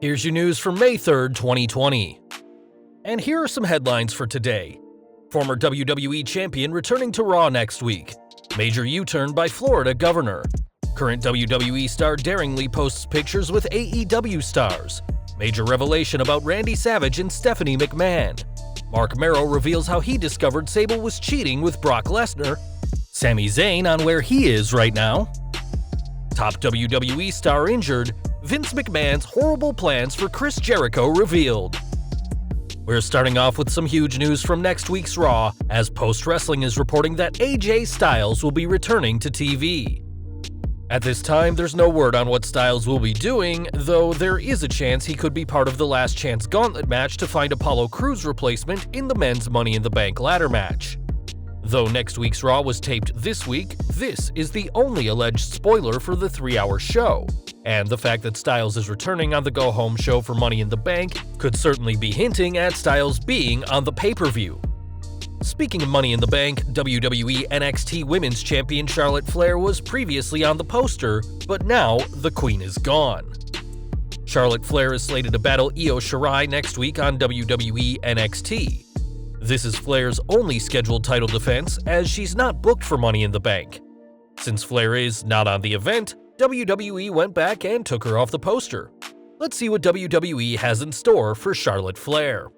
Here's your news for May 3rd, 2020. And here are some headlines for today. Former WWE Champion returning to Raw next week. Major U-turn by Florida Governor. Current WWE star daringly posts pictures with AEW stars. Major revelation about Randy Savage and Stephanie McMahon. Marc Mero reveals how he discovered Sable was cheating with Brock-Lesnar. Sami Zayn on where he is right now. Top WWE Star Injured. Vince McMahon's horrible plans for Chris Jericho revealed. We're starting off with some huge news from next week's Raw, as Post Wrestling is reporting that AJ Styles will be returning to TV. At this time, there's no word on what Styles will be doing, though there is a chance he could be part of the Last Chance Gauntlet match to find Apollo Crews' replacement in the men's Money in the Bank ladder match. Though next week's Raw was taped this week, this is the only alleged spoiler for the 3-hour show, and the fact that Styles is returning on the go-home show for Money in the Bank could certainly be hinting at Styles being on the pay-per-view. Speaking of Money in the Bank, WWE NXT Women's Champion Charlotte Flair was previously on the poster, but now the Queen is gone. Charlotte Flair is slated to battle Io Shirai next week on WWE NXT. This is Flair's only scheduled title defense, as she's not booked for Money in the Bank. Since Flair is not on the event, WWE went back and took her off the poster. Let's see what WWE has in store for Charlotte Flair.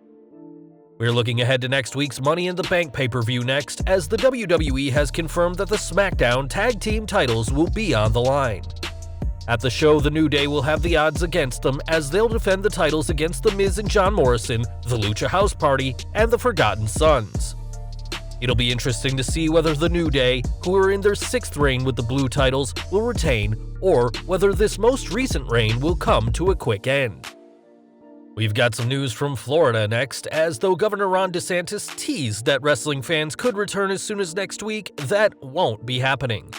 We're looking ahead to next week's Money in the Bank pay-per-view next, as the WWE has confirmed that the Smackdown tag team titles will be on the line. At the show, the New Day will have the odds against them, as they'll defend the titles against The Miz and John Morrison, the Lucha House Party, and the Forgotten Sons. It'll be interesting to see whether the New Day, who are in their 6th reign with the blue titles, will retain, or whether this most recent reign will come to a quick end. We've got some news from Florida next, as though Governor Ron DeSantis teased that wrestling fans could return as soon as next week, that won't be happening.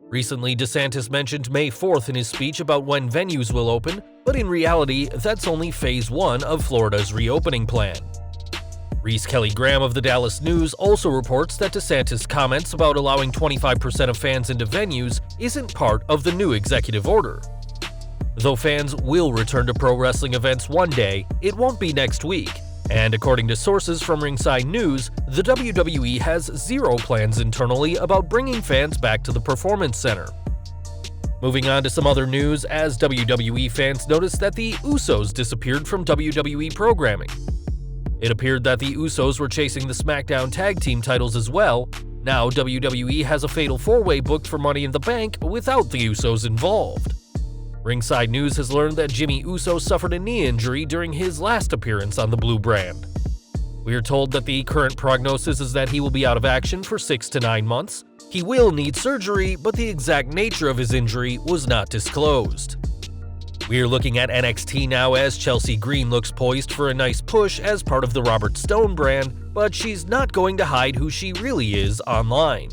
Recently, DeSantis mentioned May 4th in his speech about when venues will open, but in reality, that's only Phase 1 of Florida's reopening plan. Reese Kelly Graham of the Dallas News also reports that DeSantis' comments about allowing 25% of fans into venues isn't part of the new executive order. Though fans will return to pro wrestling events one day, it won't be next week, and according to sources from Ringside News, the WWE has zero plans internally about bringing fans back to the Performance Center. Moving on to some other news, as WWE fans noticed that the Usos disappeared from WWE programming. It appeared that the Usos were chasing the SmackDown tag team titles as well. Now WWE has a fatal 4-way booked for Money in the Bank without the Usos involved. Ringside News has learned that Jimmy Uso suffered a knee injury during his last appearance on the Blue brand. We are told that the current prognosis is that he will be out of action for 6 to 9 months. He will need surgery, but the exact nature of his injury was not disclosed. We are looking at NXT now, as Chelsea Green looks poised for a nice push as part of the Robert Stone brand, but she's not going to hide who she really is online.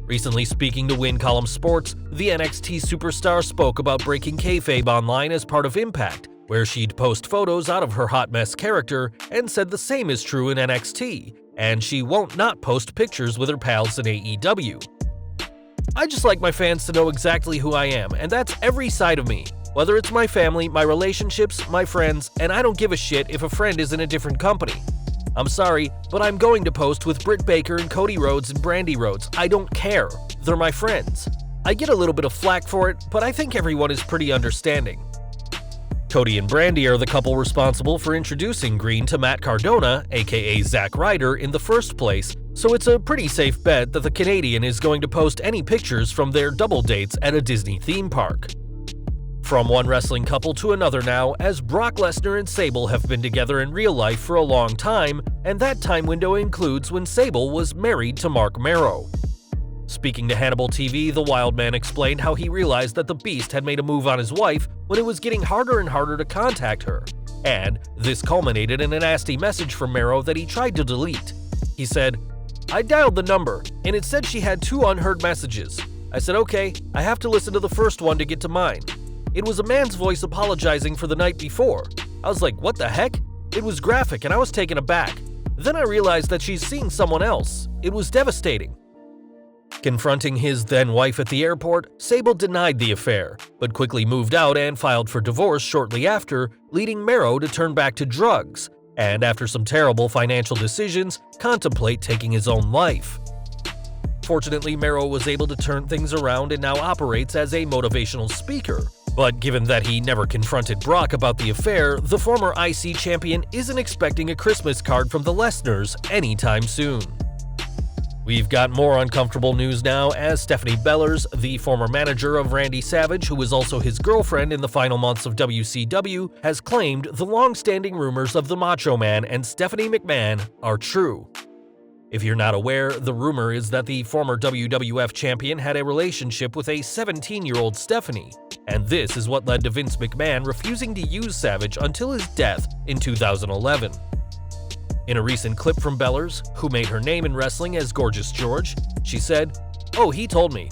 Recently speaking to Win Column Sports, the NXT superstar spoke about breaking kayfabe online as part of Impact, where she'd post photos out of her hot mess character, and said the same is true in NXT, and she won't not post pictures with her pals in AEW. I just like my fans to know exactly who I am, and that's every side of me. Whether it's my family, my relationships, my friends, and I don't give a shit if a friend is in a different company. I'm sorry, but I'm going to post with Britt Baker and Cody Rhodes and Brandy Rhodes. I don't care. They're my friends. I get a little bit of flack for it, but I think everyone is pretty understanding. Cody and Brandy are the couple responsible for introducing Green to Matt Cardona, aka Zack Ryder, in the first place, so it's a pretty safe bet that the Canadian is going to post any pictures from their double dates at a Disney theme park. From one wrestling couple to another now, as Brock-Lesnar and Sable have been together in real life for a long time, and that time window includes when Sable was married to Marc Mero. Speaking to Hannibal TV, the Wild Man explained how he realized that the Beast had made a move on his wife when it was getting harder and harder to contact her, and this culminated in a nasty message from Mero that he tried to delete. He said, "I dialed the number, and it said she had 2 unheard messages. I said, okay, I have to listen to the first one to get to mine. It was a man's voice apologizing for the night before. I was like, what the heck? It was graphic and I was taken aback. Then I realized that she's seeing someone else. It was devastating." Confronting his then-wife at the airport, Sable denied the affair, but quickly moved out and filed for divorce shortly after, leading Mero to turn back to drugs, and after some terrible financial decisions, contemplate taking his own life. Fortunately, Mero was able to turn things around and now operates as a motivational speaker. But given that he never confronted Brock about the affair, the former IC champion isn't expecting a Christmas card from the Lesnars anytime soon. We've got more uncomfortable news now as Stephanie Bellers, the former manager of Randy Savage, who was also his girlfriend in the final months of WCW, has claimed the long-standing rumors of the Macho Man and Stephanie McMahon are true. If you're not aware, the rumor is that the former WWF champion had a relationship with a 17-year-old Stephanie, and this is what led to Vince McMahon refusing to use Savage until his death in 2011. In a recent clip from Bellers, who made her name in wrestling as Gorgeous George, she said, "Oh, he told me.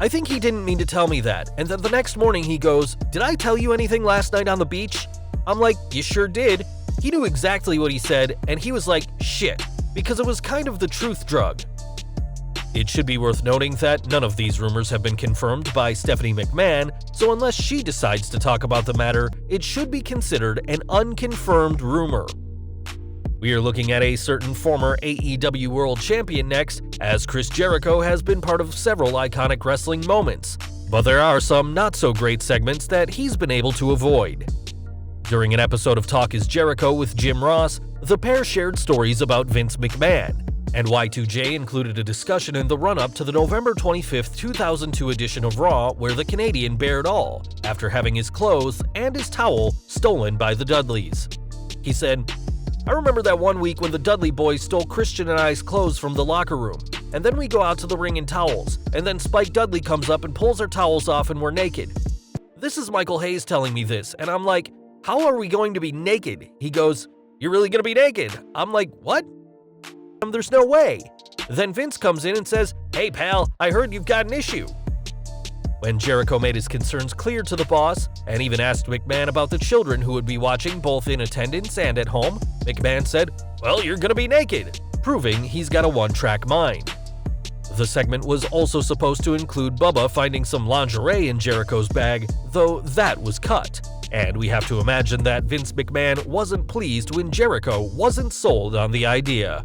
I think he didn't mean to tell me that, and then the next morning he goes, 'Did I tell you anything last night on the beach?' I'm like, 'You sure did.' He knew exactly what he said, and he was like, 'Shit,' because it was kind of the truth drug." It should be worth noting that none of these rumors have been confirmed by Stephanie McMahon, so unless she decides to talk about the matter, it should be considered an unconfirmed rumor. We are looking at a certain former AEW World Champion next, as Chris Jericho has been part of several iconic wrestling moments, but there are some not-so-great segments that he's been able to avoid. During an episode of Talk is Jericho with Jim Ross, the pair shared stories about Vince McMahon, and Y2J included a discussion in the run-up to the November 25, 2002 edition of Raw where the Canadian bared all after having his clothes and his towel stolen by the Dudleys. He said, "I remember that one week when the Dudley boys stole Christian and I's clothes from the locker room, and then we go out to the ring in towels, and then Spike Dudley comes up and pulls our towels off and we're naked. This is Michael Hayes telling me this, and I'm like, how are we going to be naked? He goes, you're really going to be naked? I'm like, what? There's no way. Then Vince comes in and says, hey pal, I heard you've got an issue. When Jericho made his concerns clear to the boss, and even asked McMahon about the children who would be watching both in attendance and at home, McMahon said, well, you're gonna be naked, proving he's got a one-track mind. The segment was also supposed to include Bubba finding some lingerie in Jericho's bag, though that was cut, and we have to imagine that Vince McMahon wasn't pleased when Jericho wasn't sold on the idea.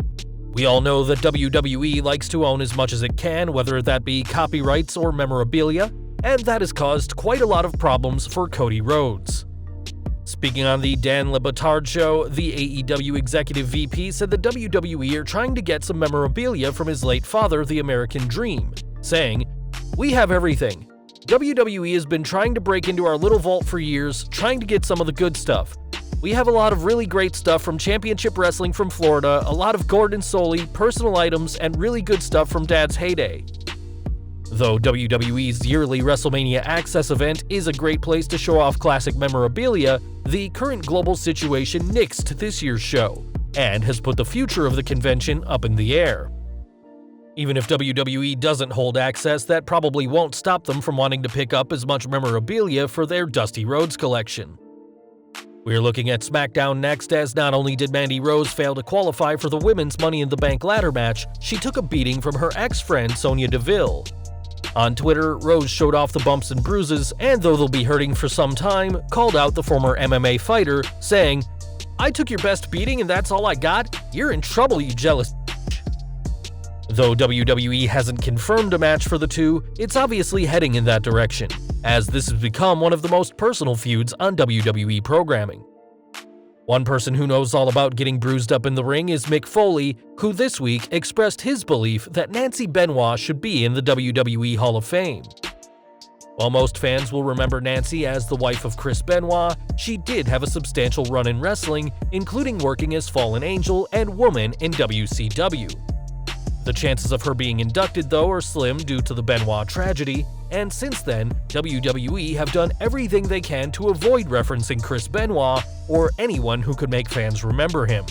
We all know that WWE likes to own as much as it can, whether that be copyrights or memorabilia, and that has caused quite a lot of problems for Cody Rhodes. Speaking on the Dan Le Batard show, the AEW executive VP said the WWE are trying to get some memorabilia from his late father, the American Dream, saying, we have everything. WWE has been trying to break into our little vault for years, trying to get some of the good stuff. We have a lot of really great stuff from Championship Wrestling from Florida, a lot of Gordon Soley, personal items, and really good stuff from Dad's heyday. Though WWE's yearly WrestleMania Access event is a great place to show off classic memorabilia, the current global situation nixed this year's show, and has put the future of the convention up in the air. Even if WWE doesn't hold access, that probably won't stop them from wanting to pick up as much memorabilia for their Dusty Rhodes collection. We're looking at Smackdown next, as not only did Mandy Rose fail to qualify for the women's Money in the Bank ladder match, she took a beating from her ex-friend Sonya Deville. On Twitter, Rose showed off the bumps and bruises, and though they'll be hurting for some time, called out the former MMA fighter, saying, I took your best beating and that's all I got? You're in trouble, you jealous bitch. Though WWE hasn't confirmed a match for the two, it's obviously heading in that direction, as this has become one of the most personal feuds on WWE programming. One person who knows all about getting bruised up in the ring is Mick Foley, who this week expressed his belief that Nancy Benoit should be in the WWE Hall of Fame. While most fans will remember Nancy as the wife of Chris Benoit, she did have a substantial run in wrestling, including working as Fallen Angel and Woman in WCW. The chances of her being inducted, though, are slim due to the Benoit tragedy, and since then, WWE have done everything they can to avoid referencing Chris Benoit or anyone who could make fans remember him.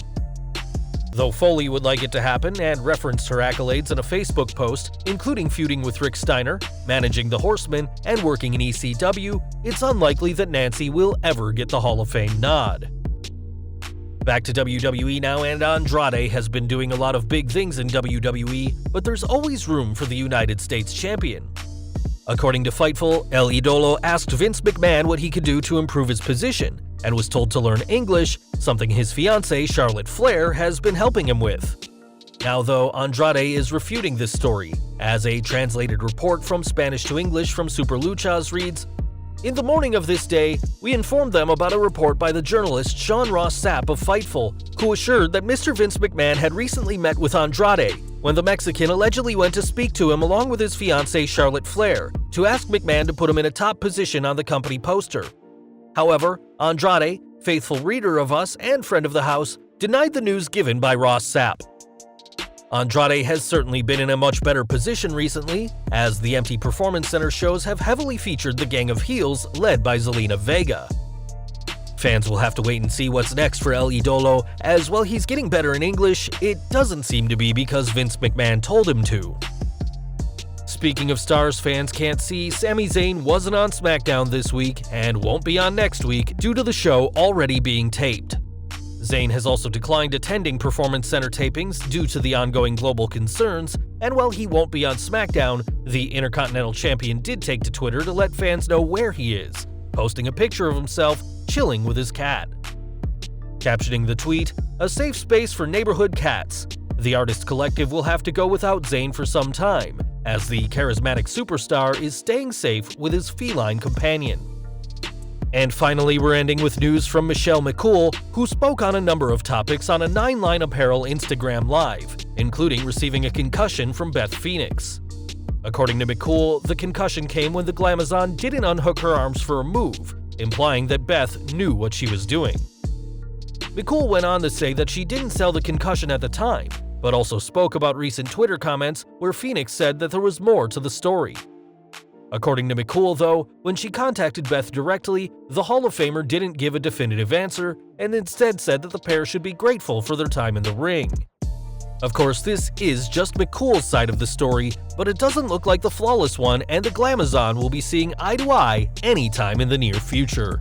Though Foley would like it to happen and referenced her accolades in a Facebook post, including feuding with Rick Steiner, managing the Horsemen, and working in ECW, it's unlikely that Nancy will ever get the Hall of Fame nod. Back to WWE now, and Andrade has been doing a lot of big things in WWE, but there's always room for the United States champion. According to Fightful, El Idolo asked Vince McMahon what he could do to improve his position, and was told to learn English, something his fiancée Charlotte Flair has been helping him with. Now though, Andrade is refuting this story, as a translated report from Spanish to English from Super Luchas reads, "In the morning of this day, we informed them about a report by the journalist Sean Ross Sapp of Fightful, who assured that Mr. Vince McMahon had recently met with Andrade, when the Mexican allegedly went to speak to him along with his fiancée Charlotte Flair, to ask McMahon to put him in a top position on the company poster. However, Andrade, faithful reader of us and friend of the house, denied the news given by Ross Sapp." Andrade has certainly been in a much better position recently, as the empty Performance Center shows have heavily featured the gang of heels led by Zelina Vega. Fans will have to wait and see what's next for El Idolo, as while he's getting better in English, it doesn't seem to be because Vince McMahon told him to. Speaking of stars fans can't see, Sami Zayn wasn't on Smackdown this week and won't be on next week due to the show already being taped. Zayn has also declined attending Performance Center tapings due to the ongoing global concerns, and while he won't be on SmackDown, the Intercontinental Champion did take to Twitter to let fans know where he is, posting a picture of himself chilling with his cat. Captioning the tweet, "A safe space for neighborhood cats. The artist collective will have to go without Zayn for some time, as the charismatic superstar is staying safe with his feline companion." And finally, we're ending with news from Michelle McCool, who spoke on a number of topics on a 9-Line Apparel Instagram Live, including receiving a concussion from Beth Phoenix. According to McCool, the concussion came when the Glamazon didn't unhook her arms for a move, implying that Beth knew what she was doing. McCool went on to say that she didn't sell the concussion at the time, but also spoke about recent Twitter comments where Phoenix said that there was more to the story. According to McCool, though, when she contacted Beth directly, the Hall of Famer didn't give a definitive answer and instead said that the pair should be grateful for their time in the ring. Of course, this is just McCool's side of the story, but it doesn't look like the flawless one, and the Glamazon will be seeing eye to eye anytime in the near future.